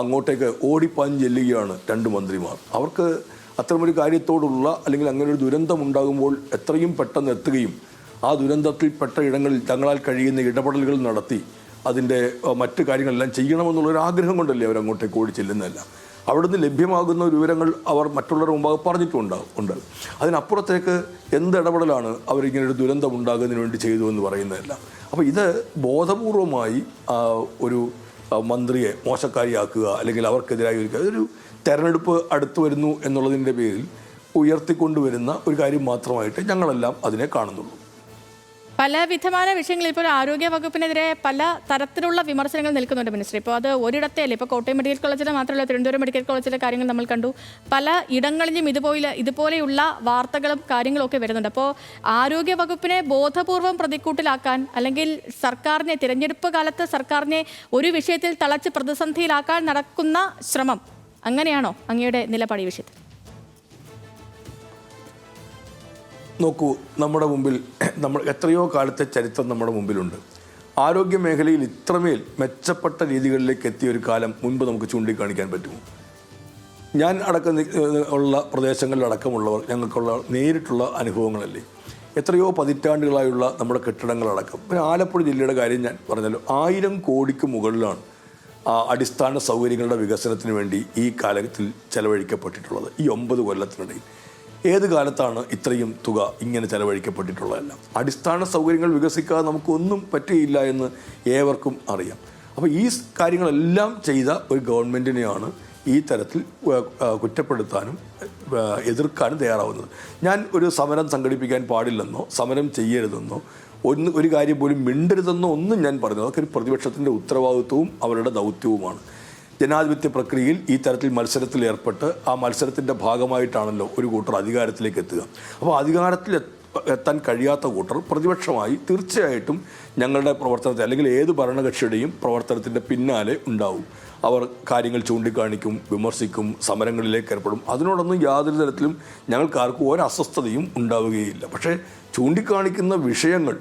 അങ്ങോട്ടേക്ക് ഓടിപ്പാഞ്ഞ് ചെല്ലുകയാണ് 2 മന്ത്രിമാർ. അവർക്ക് അത്തരമൊരു കാര്യത്തോടുള്ള അല്ലെങ്കിൽ അങ്ങനെ ഒരു ദുരന്തം ഉണ്ടാകുമ്പോൾ എത്രയും പെട്ടെന്ന് എത്തുകയും ആ ദുരന്തത്തിൽപ്പെട്ട ഇടങ്ങളിൽ തങ്ങളാൽ കഴിയുന്ന ഇടപെടലുകൾ നടത്തി അതിൻ്റെ മറ്റു കാര്യങ്ങളെല്ലാം ചെയ്യണമെന്നുള്ളൊരു ആഗ്രഹം കൊണ്ടല്ലേ അവരങ്ങോട്ടേക്ക് ഓടി ചെല്ലുന്നതല്ല. അവിടുന്ന് ലഭ്യമാകുന്ന വിവരങ്ങൾ അവർ മറ്റുള്ളവരുടെ മുമ്പാകെ പറഞ്ഞിട്ടുണ്ട്. അതിനപ്പുറത്തേക്ക് എന്ത് ഇടപെടലാണ് അവരിങ്ങനൊരു ദുരന്തം ഉണ്ടാകുന്നതിന് വേണ്ടി ചെയ്തു എന്ന് പറയുന്നതല്ല. അപ്പോൾ ഇത് ബോധപൂർവമായി ഒരു മന്ത്രിയെ മോശക്കാരിയാക്കുക അല്ലെങ്കിൽ അവർക്കെതിരായി അതൊരു തെരഞ്ഞെടുപ്പ് അടുത്ത് വരുന്നു എന്നുള്ളതിൻ്റെ പേരിൽ ഉയർത്തിക്കൊണ്ടുവരുന്ന ഒരു കാര്യം മാത്രമായിട്ട് ഞങ്ങളെല്ലാം അതിനെ കാണുന്നുള്ളൂ. പല വിധമായ വിഷയങ്ങളിൽ ഇപ്പോൾ ആരോഗ്യ വകുപ്പിനെതിരെ പല തരത്തിലുള്ള വിമർശനങ്ങൾ നിൽക്കുന്നുണ്ട് മിനിസ്റ്റർ. ഇപ്പോൾ അത് ഒരിടത്തേ അല്ല, ഇപ്പോൾ കോട്ടയം മെഡിക്കൽ കോളേജിലെ മാത്രമല്ല തിരുവനന്തപുരം മെഡിക്കൽ കോളേജിലെ കാര്യങ്ങൾ നമ്മൾ കണ്ടു. പല ഇടങ്ങളിലും ഇതുപോലെയുള്ള വാർത്തകളും കാര്യങ്ങളും ഒക്കെ വരുന്നുണ്ട്. അപ്പോൾ ആരോഗ്യ വകുപ്പിനെ ബോധപൂർവം പ്രതിക്കൂട്ടിലാക്കാൻ അല്ലെങ്കിൽ സർക്കാരിനെ തിരഞ്ഞെടുപ്പ് കാലത്ത് സർക്കാരിനെ ഒരു വിഷയത്തിൽ തളച്ച് പ്രതിസന്ധിയിലാക്കാൻ നടക്കുന്ന ശ്രമം അങ്ങനെയാണോ അങ്ങയുടെ നിലപാട് ഈ വിഷയത്തിൽ? നോക്കൂ, നമ്മുടെ മുമ്പിൽ എത്രയോ കാലത്തെ ചരിത്രം നമ്മുടെ മുമ്പിലുണ്ട്. ആരോഗ്യ മേഖലയിൽ ഇത്രമേൽ മെച്ചപ്പെട്ട രീതികളിലേക്ക് എത്തിയ ഒരു കാലം മുൻപ് നമുക്ക് ചൂണ്ടിക്കാണിക്കാൻ പറ്റുമോ? ഞാൻ ഉള്ള പ്രദേശങ്ങളിലടക്കമുള്ളവർ ഞങ്ങൾക്കുള്ള നേരിട്ടുള്ള അനുഭവങ്ങളല്ലേ. എത്രയോ പതിറ്റാണ്ടുകളായുള്ള നമ്മുടെ കെട്ടിടങ്ങളടക്കം. പിന്നെ ആലപ്പുഴ ജില്ലയുടെ കാര്യം ഞാൻ പറഞ്ഞല്ലോ, 1000 കോടിക്ക് മുകളിലാണ് അടിസ്ഥാന സൗകര്യങ്ങളുടെ വികസനത്തിന് വേണ്ടി ഈ കാലത്തിൽ ചെലവഴിക്കപ്പെട്ടിട്ടുള്ളത്. ഈ 9 കൊല്ലത്തിനിടയിൽ ഏത് കാലത്താണ് ഇത്രയും തുക ഇങ്ങനെ ചെലവഴിക്കപ്പെട്ടിട്ടുള്ളതല്ല? അടിസ്ഥാന സൗകര്യങ്ങൾ വികസിക്കാതെ നമുക്കൊന്നും പറ്റുകയില്ല എന്ന് ഏവർക്കും അറിയാം. അപ്പോൾ ഈ കാര്യങ്ങളെല്ലാം ചെയ്ത ഒരു ഗവൺമെൻറ്റിനെയാണ് ഈ തരത്തിൽ കുറ്റപ്പെടുത്താനും എതിർക്കാനും തയ്യാറാവുന്നത്. ഞാൻ ഒരു സമരം സംഘടിപ്പിക്കാൻ പാടില്ലെന്നോ സമരം ചെയ്യരുതെന്നോ ഒരു കാര്യം പോലും മിണ്ടരുതെന്നോ ഒന്നും ഞാൻ പറയുന്നത്. അതൊക്കെ ഒരു പ്രതിപക്ഷത്തിൻ്റെ ഉത്തരവാദിത്വവും അവരുടെ ദൗത്യവുമാണ്. ജനാധിപത്യ പ്രക്രിയയിൽ ഈ തരത്തിൽ മത്സരത്തിൽ ഏർപ്പെട്ട് ആ മത്സരത്തിൻ്റെ ഭാഗമായിട്ടാണല്ലോ ഒരു കൂട്ടർ അധികാരത്തിലേക്ക് എത്തുക. അപ്പോൾ അധികാരത്തിൽ എത്താൻ കഴിയാത്ത കൂട്ടർ പ്രതിപക്ഷമായി തീർച്ചയായിട്ടും ഞങ്ങളുടെ പ്രവർത്തനത്തെ അല്ലെങ്കിൽ ഏത് ഭരണകക്ഷിയുടെയും പ്രവർത്തനത്തിൻ്റെ പിന്നാലെ ഉണ്ടാവും. അവർ കാര്യങ്ങൾ ചൂണ്ടിക്കാണിക്കും, വിമർശിക്കും, സമരങ്ങളിലേക്ക് ഏർപ്പെടും. അതിനോടൊന്നും യാതൊരു തരത്തിലും ഞങ്ങൾക്കാർക്കും ഒരു അസ്വസ്ഥതയും ഉണ്ടാവുകയില്ല. പക്ഷേ ചൂണ്ടിക്കാണിക്കുന്ന വിഷയങ്ങൾ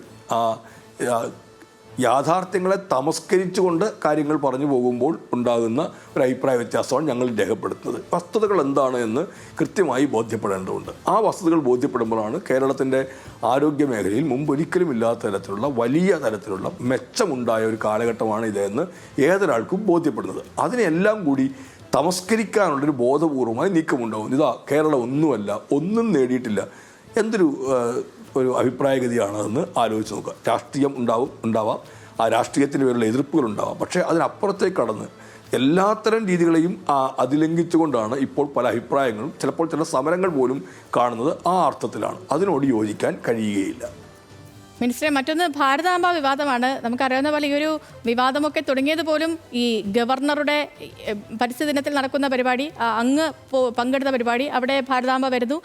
യാഥാർത്ഥ്യങ്ങളെ തമസ്കരിച്ചുകൊണ്ട് കാര്യങ്ങൾ പറഞ്ഞു പോകുമ്പോൾ ഉണ്ടാകുന്ന ഒരു അഭിപ്രായ വ്യത്യാസമാണ് ഞങ്ങൾ രേഖപ്പെടുത്തുന്നത്. വസ്തുതകൾ എന്താണ് എന്ന് കൃത്യമായി ബോധ്യപ്പെടേണ്ടതുണ്ട്. ആ വസ്തുതകൾ ബോധ്യപ്പെടുമ്പോഴാണ് കേരളത്തിൻ്റെ ആരോഗ്യ മേഖലയിൽ മുമ്പൊരിക്കലും ഇല്ലാത്ത തരത്തിലുള്ള വലിയ തരത്തിലുള്ള മെച്ചമുണ്ടായ ഒരു കാലഘട്ടമാണ് ഇതെന്ന് ഏതൊരാൾക്കും ബോധ്യപ്പെടുന്നത്. അതിനെല്ലാം കൂടി തമസ്കരിക്കാനുള്ളൊരു ബോധപൂർവമായ നീക്കമുണ്ടാകും. ഇതാ കേരളം ഒന്നുമല്ല, ഒന്നും നേടിയിട്ടില്ല, എന്തൊരു അഭിപ്രായഗതിയാണെന്ന് ആലോചിച്ച് നോക്കുക. രാഷ്ട്രീയം ഉണ്ടാവാം, ആ രാഷ്ട്രീയത്തിന് പേരുള്ള എതിർപ്പുകളുണ്ടാവാം. പക്ഷേ അതിനപ്പുറത്തേക്ക് കടന്ന് എല്ലാത്തരം രീതികളെയും അതിലംഘിച്ചുകൊണ്ടാണ് ഇപ്പോൾ പല അഭിപ്രായങ്ങളും ചിലപ്പോൾ ചില സമരങ്ങൾ പോലും കാണുന്നത്. ആ അർത്ഥത്തിലാണ്. അതിനോട് യോജിക്കാൻ കഴിയുകയില്ല. മിനിസ്റ്ററെ, മറ്റൊന്ന് ഭാരതാംബ വിവാദമാണ്. നമുക്കറിയാവുന്ന പോലെ ഈ ഒരു വിവാദമൊക്കെ തുടങ്ങിയത് പോലും ഈ ഗവർണറുടെ പരിസ്ഥിതി ദിനത്തിൽ നടക്കുന്ന പരിപാടി, അങ്ങ് പങ്കെടുത്ത പരിപാടി, അവിടെ ഭാരതാംബ വരുന്നു,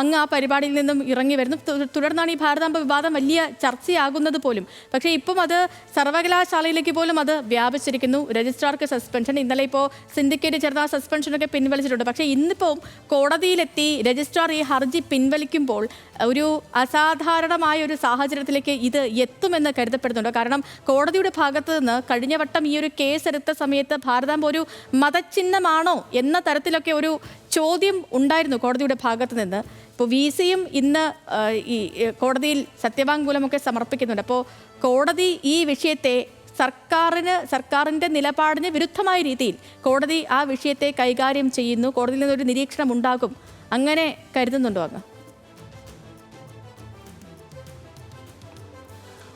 അങ്ങ് ആ പരിപാടിയിൽ നിന്നും ഇറങ്ങി വരുന്നു. തുടർന്നാണ് ഈ ഭാരതാംബ വിവാദം വലിയ ചർച്ചയാകുന്നത് പോലും. പക്ഷേ ഇപ്പം അത് സർവകലാശാലയിലേക്ക് പോലും അത് വ്യാപിച്ചിരിക്കുന്നു. രജിസ്ട്രാർക്ക് സസ്പെൻഷൻ, ഇന്നലെ ഇപ്പോൾ സിൻഡിക്കേറ്റ് ചേർന്ന സസ്പെൻഷനൊക്കെ പിൻവലിച്ചിട്ടുണ്ട്. പക്ഷേ ഇന്നിപ്പോൾ കോടതിയിലെത്തി രജിസ്ട്രാർ ഈ ഹർജി പിൻവലിക്കുമ്പോൾ ഒരു അസാധാരണമായ ഒരു സാഹചര്യത്തിലേക്ക് ഇത് എത്തുമെന്ന് കരുതപ്പെടുന്നുണ്ട്. കാരണം കോടതിയുടെ ഭാഗത്ത് നിന്ന് കഴിഞ്ഞ വട്ടം ഈ ഒരു കേസ് എടുത്ത സമയത്ത് ഭാരതാംബ ഒരു മതചിഹ്നമാണോ എന്ന തരത്തിലൊക്കെ ഒരു ചോദ്യം ഉണ്ടായിരുന്നു കോടതിയുടെ ഭാഗത്ത് നിന്ന്. ഇപ്പോൾ VC-യും ഇന്ന് ഈ കോടതിയിൽ സത്യവാങ്മൂലമൊക്കെ സമർപ്പിക്കുന്നുണ്ട്. അപ്പോൾ കോടതി ഈ വിഷയത്തെ സർക്കാരിൻ്റെ നിലപാടിന് വിരുദ്ധമായ രീതിയിൽ കോടതി ആ വിഷയത്തെ കൈകാര്യം ചെയ്യുന്നു. കോടതിയിൽ നിന്നൊരു നിരീക്ഷണം ഉണ്ടാകും, അങ്ങനെ കരുതുന്നുണ്ടോ അങ്ങ്?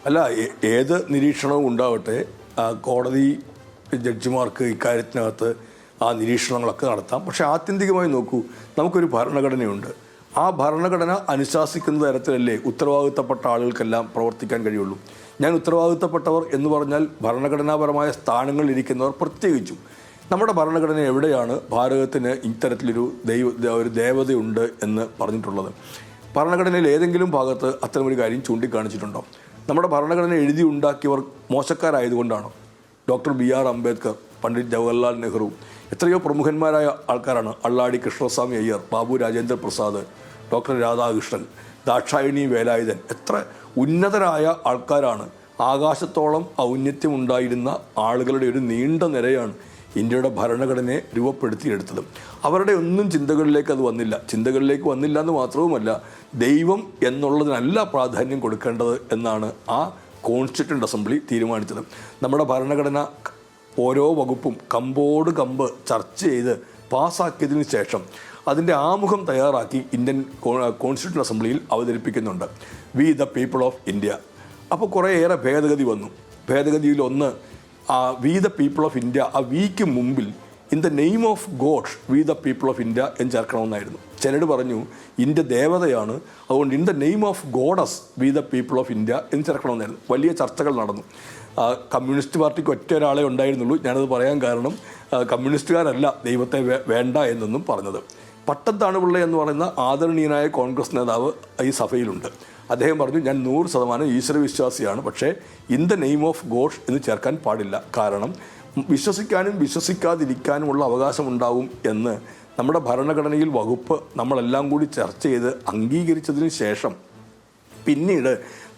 അല്ല, ഏത് നിരീക്ഷണവും ഉണ്ടാവട്ടെ, കോടതി ജഡ്ജിമാർക്ക് ഇക്കാര്യത്തിനകത്ത് ആ നിരീക്ഷണങ്ങളൊക്കെ നടത്താം. പക്ഷേ ആത്യന്തികമായി നോക്കൂ, നമുക്കൊരു ഭരണഘടനയുണ്ട്. ആ ഭരണഘടന അനുശാസിക്കുന്ന തരത്തിലല്ലേ ഉത്തരവാദിത്തപ്പെട്ട ആളുകൾക്കെല്ലാം പ്രവർത്തിക്കാൻ കഴിയുള്ളൂ. ഞാൻ ഉത്തരവാദിത്തപ്പെട്ടവർ എന്ന് പറഞ്ഞാൽ ഭരണഘടനാപരമായ സ്ഥാനങ്ങളിലിരിക്കുന്നവർ പ്രത്യേകിച്ചും. നമ്മുടെ ഭരണഘടന എവിടെയാണ് ഭാരതത്തിന് ഇത്തരത്തിലൊരു ദേവതയുണ്ട് എന്ന് പറഞ്ഞിട്ടുള്ളത്? ഭരണഘടനയിൽ ഏതെങ്കിലും ഭാഗത്ത് അത്തരമൊരു കാര്യം ചൂണ്ടിക്കാണിച്ചിട്ടുണ്ടോ? നമ്മുടെ ഭരണഘടന എഴുതി ഉണ്ടാക്കിയവർ മോശക്കാരായതുകൊണ്ടാണോ? ഡോക്ടർ BR അംബേദ്കർ, പണ്ഡിറ്റ് ജവഹർലാൽ നെഹ്റു, എത്രയോ പ്രമുഖന്മാരായ ആൾക്കാരാണ്. അള്ളാടി കൃഷ്ണസ്വാമി അയ്യർ, ബാബു രാജേന്ദ്ര പ്രസാദ്, ഡോക്ടർ രാധാകൃഷ്ണൻ, ദാക്ഷായണി വേലായുധൻ, എത്ര ഉന്നതരായ ആൾക്കാരാണ്. ആകാശത്തോളം ഔന്നത്യമുണ്ടായിരുന്ന ആളുകളുടെ ഒരു നീണ്ട നിരയാണ് ഇന്ത്യയുടെ ഭരണഘടനയെ രൂപപ്പെടുത്തിയെടുത്തത്. അവരുടെ ഒന്നും ചിന്തകളിലേക്ക് അത് വന്നില്ല. ചിന്തകളിലേക്ക് വന്നില്ല എന്ന് മാത്രവുമല്ല, ദൈവം എന്നുള്ളതിനല്ല പ്രാധാന്യം കൊടുക്കേണ്ടത് എന്നാണ് ആ കോൺസ്റ്റിറ്റ്യൂവൻ്റ് അസംബ്ലി തീരുമാനിച്ചത്. നമ്മുടെ ഭരണഘടന ഓരോ വകുപ്പും കമ്പോട് കമ്പ് ചർച്ച ചെയ്ത് പാസ്സാക്കിയതിനു ശേഷം അതിൻ്റെ ആമുഖം തയ്യാറാക്കി ഇന്ത്യൻ കോൺസ്റ്റിറ്റ്യൂവൻ്റ് അസംബ്ലിയിൽ അവതരിപ്പിക്കുന്നുണ്ട്. We the people of India. അപ്പോൾ കുറേയേറെ ഭേദഗതി വന്നു. ഭേദഗതിയിൽ ഒന്ന് we the people of India, ആ വിക്ക് മുമ്പിൽ in the name of God we the people of India എന്ന് ചേർക്കണമെന്നായിരുന്നു. ചിലർ പറഞ്ഞു ഇന്ത്യ ദേവതയാണ്, അതുകൊണ്ട് in the name of goddess we the people of India എന്ന് ചേർക്കണമെന്നായിരുന്നു. വലിയ ചർച്ചകൾ നടന്നു. കമ്മ്യൂണിസ്റ്റ് പാർട്ടിക്ക് ഒറ്റ ഒരാളെ ഉണ്ടായിരുന്നുള്ളൂ. ഞാനത് പറയാൻ കാരണം കമ്മ്യൂണിസ്റ്റുകാരല്ല ദൈവത്തെ വേണ്ട എന്നൊന്നും പറഞ്ഞത്. പട്ടത്താണുപിള്ള എന്ന് പറയുന്ന ആദരണീയനായ കോൺഗ്രസ് നേതാവ് ഈ സഭയിലുണ്ട്. അദ്ദേഹം പറഞ്ഞു, ഞാൻ 100% ഈശ്വരവിശ്വാസിയാണ്, പക്ഷേ in the name of God എന്ന് ചേർക്കാൻ പാടില്ല. കാരണം വിശ്വസിക്കാനും വിശ്വസിക്കാതിരിക്കാനുമുള്ള അവകാശമുണ്ടാവും എന്ന് നമ്മുടെ ഭരണഘടനയിൽ വകുപ്പ് നമ്മളെല്ലാം കൂടി ചർച്ച ചെയ്ത് അംഗീകരിച്ചതിന് ശേഷം പിന്നീട്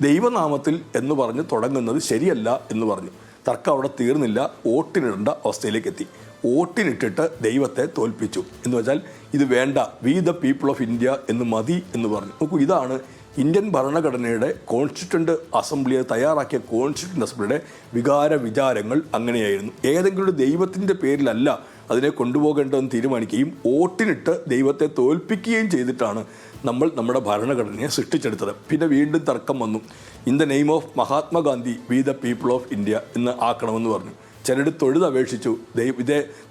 ദൈവനാമത്തിൽ എന്ന് പറഞ്ഞ് തുടങ്ങുന്നത് ശരിയല്ല എന്ന് പറഞ്ഞു. തർക്കം അവിടെ തീർന്നില്ല. വോട്ടിനിടേണ്ട അവസ്ഥയിലേക്ക് എത്തി. വോട്ടിനിട്ടിട്ട് ദൈവത്തെ തോൽപ്പിച്ചു. എന്ന് വെച്ചാൽ ഇത് വേണ്ട, we the people of India എന്ന് മതി എന്ന് പറഞ്ഞു. നോക്കൂ, ഇതാണ് ഇന്ത്യൻ ഭരണഘടനയുടെ കോൺസ്റ്റിറ്റ്യൂവൻ്റ് അസംബ്ലിയെ തയ്യാറാക്കിയ കോൺസ്റ്റിറ്റ്യൂവൻ്റ് അസംബ്ലിയുടെ വിചാരങ്ങൾ അങ്ങനെയായിരുന്നു. ഏതെങ്കിലും ഒരു ദൈവത്തിൻ്റെ പേരിലല്ല അതിനെ കൊണ്ടുപോകേണ്ടതെന്ന് തീരുമാനിക്കുകയും വോട്ടിനിട്ട് ദൈവത്തെ തോൽപ്പിക്കുകയും ചെയ്തിട്ടാണ് നമ്മൾ നമ്മുടെ ഭരണഘടനയെ സൃഷ്ടിച്ചെടുത്തത്. പിന്നെ വീണ്ടും തർക്കം വന്നു. In the name of Mahatma Gandhi we the people of India എന്ന് ആക്കണമെന്ന് പറഞ്ഞു. ചിലർ തൊഴുതപേക്ഷിച്ചു,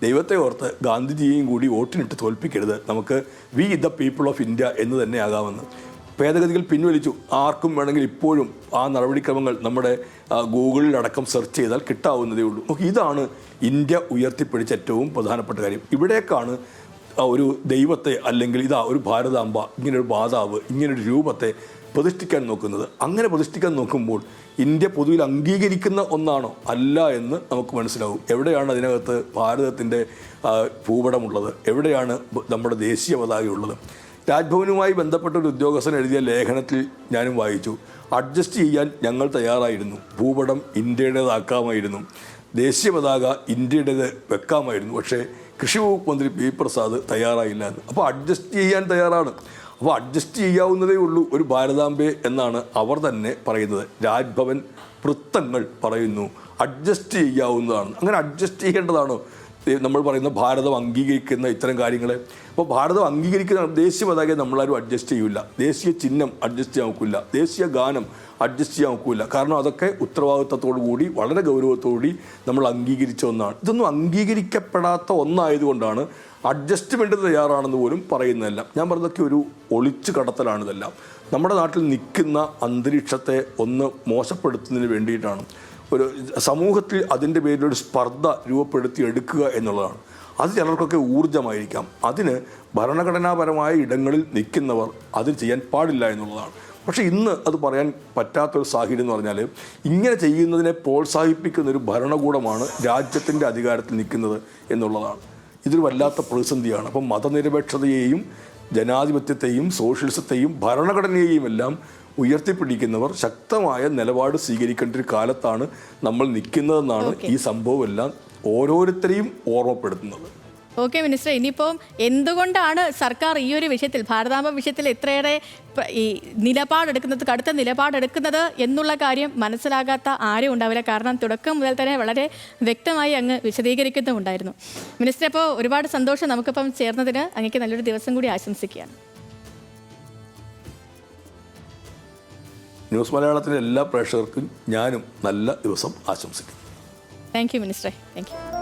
ദൈവത്തെ ഓർത്ത് ഗാന്ധിജിയെയും കൂടി വോട്ടിനിട്ട് തോൽപ്പിക്കരുത്, നമുക്ക് we the people of India എന്ന് തന്നെ ആകാമെന്ന്. ഭേദഗതികൾ പിൻവലിച്ചു. ആർക്കും വേണമെങ്കിൽ ഇപ്പോഴും ആ നടപടിക്രമങ്ങൾ നമ്മുടെ ഗൂഗിളിലടക്കം സെർച്ച് ചെയ്താൽ കിട്ടാവുന്നതേ ഉള്ളൂ. നോക്കി, ഇതാണ് ഇന്ത്യ ഉയർത്തിപ്പിടിച്ച ഏറ്റവും പ്രധാനപ്പെട്ട കാര്യം. ഇവിടേക്കാണ് ഒരു ദൈവത്തെ അല്ലെങ്കിൽ ഒരു ഭാരതാംബ, ഇങ്ങനൊരു മാതാവ്, ഇങ്ങനൊരു രൂപത്തെ പ്രതിഷ്ഠിക്കാൻ നോക്കുന്നത്. അങ്ങനെ പ്രതിഷ്ഠിക്കാൻ നോക്കുമ്പോൾ ഇന്ത്യ പൊതുവിൽ അംഗീകരിക്കുന്ന ഒന്നാണോ അല്ല എന്ന് നമുക്ക് മനസ്സിലാവും. എവിടെയാണ് അതിനകത്ത് ഭാരതത്തിൻ്റെ ഭൂപടമുള്ളത്? എവിടെയാണ് നമ്മുടെ ദേശീയ പതാകയുള്ളത്? രാജ്ഭവനുമായി ബന്ധപ്പെട്ട ഒരു ഉദ്യോഗസ്ഥൻ എഴുതിയ ലേഖനത്തിൽ ഞാനും വായിച്ചു, അഡ്ജസ്റ്റ് ചെയ്യാൻ ഞങ്ങൾ തയ്യാറായിരുന്നു, ഭൂപടം ഇന്ത്യയുടേതാക്കാമായിരുന്നു, ദേശീയ പതാക ഇന്ത്യയുടേത് വെക്കാമായിരുന്നു, പക്ഷേ കൃഷി വകുപ്പ് മന്ത്രി പി പ്രസാദ് തയ്യാറായില്ല എന്ന്. അപ്പോൾ അഡ്ജസ്റ്റ് ചെയ്യാൻ തയ്യാറാണ്. അപ്പോൾ അഡ്ജസ്റ്റ് ചെയ്യാവുന്നതേ ഉള്ളൂ ഒരു ഭാരതാംബെ എന്നാണ് അവർ തന്നെ പറയുന്നത്. രാജ്ഭവൻ വൃത്തങ്ങൾ പറയുന്നു അഡ്ജസ്റ്റ് ചെയ്യാവുന്നതാണ്. അങ്ങനെ അഡ്ജസ്റ്റ് ചെയ്യേണ്ടതാണോ നമ്മൾ പറയുന്ന ഭാരതം അംഗീകരിക്കുന്ന ഇത്തരം കാര്യങ്ങളെ? അപ്പോൾ ഭാരതം അംഗീകരിക്കുന്ന ദേശീയ പതാകയെ നമ്മളാരും അഡ്ജസ്റ്റ് ചെയ്യില്ല, ദേശീയ ചിഹ്നം അഡ്ജസ്റ്റ് ചെയ്യാൻ നോക്കില്ല, ദേശീയ ഗാനം അഡ്ജസ്റ്റ് ചെയ്യാൻ നോക്കില്ല. കാരണം അതൊക്കെ ഉത്തരവാദിത്തത്തോടു കൂടി വളരെ ഗൗരവത്തോടുകൂടി നമ്മൾ അംഗീകരിച്ച ഒന്നാണ്. ഇതൊന്നും അംഗീകരിക്കപ്പെടാത്ത ഒന്നായതുകൊണ്ടാണ് അഡ്ജസ്റ്റ്മെൻറ്റ് തയ്യാറാണെന്ന് പോലും പറയുന്നതല്ല. ഞാൻ പറഞ്ഞതൊക്കെ ഒരു ഒളിച്ചു കടത്തലാണ്. ഇതെല്ലാം നമ്മുടെ നാട്ടിൽ നിൽക്കുന്ന അന്തരീക്ഷത്തെ ഒന്ന് മോശപ്പെടുത്തുന്നതിന് വേണ്ടിയിട്ടാണ്. ഒരു സമൂഹത്തിൽ അതിൻ്റെ പേരിലൊരു സ്പർദ്ധ രൂപപ്പെടുത്തി എടുക്കുക എന്നുള്ളതാണ്. അത് ചിലർക്കൊക്കെ ഊർജ്ജമായിരിക്കാം. അതിന് ഭരണഘടനാപരമായ ഇടങ്ങളിൽ നിൽക്കുന്നവർ അത് ചെയ്യാൻ പാടില്ല എന്നുള്ളതാണ്. പക്ഷേ ഇന്ന് അത് പറയാൻ പറ്റാത്തൊരു സാഹചര്യം എന്ന് പറഞ്ഞാൽ, ഇങ്ങനെ ചെയ്യുന്നതിനെ പ്രോത്സാഹിപ്പിക്കുന്നൊരു ഭരണകൂടമാണ് രാജ്യത്തിൻ്റെ അധികാരത്തിൽ നിൽക്കുന്നത് എന്നുള്ളതാണ്. ഇതൊരു വല്ലാത്ത പ്രതിസന്ധിയാണ്. അപ്പം മതനിരപേക്ഷതയെയും ജനാധിപത്യത്തെയും സോഷ്യലിസത്തെയും ഭരണഘടനയെയും എല്ലാം ഉയർത്തിപ്പിടിക്കുന്നവർ ശക്തമായ നിലപാട് സ്വീകരിക്കേണ്ട ഒരു കാലത്താണ് നമ്മൾ നിൽക്കുന്നതെന്നാണ് ഈ സംഭവം എല്ലാം ഓരോരുത്തരെയും ഓർമ്മപ്പെടുത്തുന്നത്. ഓക്കെ മിനിസ്റ്റർ, ഇനിയിപ്പം എന്തുകൊണ്ടാണ് സർക്കാർ ഈ ഒരു വിഷയത്തിൽ, ഭാരതാംബ വിഷയത്തിൽ ഇത്രയേറെ ഈ നിലപാടെടുക്കുന്നത്, കടുത്ത നിലപാടെടുക്കുന്നത് എന്നുള്ള കാര്യം മനസ്സിലാകാത്ത ആരും ഉണ്ടാവില്ല. കാരണം തുടക്കം മുതൽ തന്നെ വളരെ വ്യക്തമായി അങ്ങ് വിശദീകരിക്കുന്നുണ്ടായിരുന്നു. മിനിസ്റ്റർ, അപ്പോൾ ഒരുപാട് സന്തോഷം നമുക്കിപ്പം ചേർന്നതിന്. അങ്ങേക്ക് നല്ലൊരു ദിവസം കൂടി ആശംസിക്കുകയാണ്. ന്യൂസ് മലയാളത്തിലെ എല്ലാ പ്രേക്ഷകർക്കും ഞാനും നല്ല ദിവസം ആശംസിക്കുന്നു. Thank you minister. Thank you.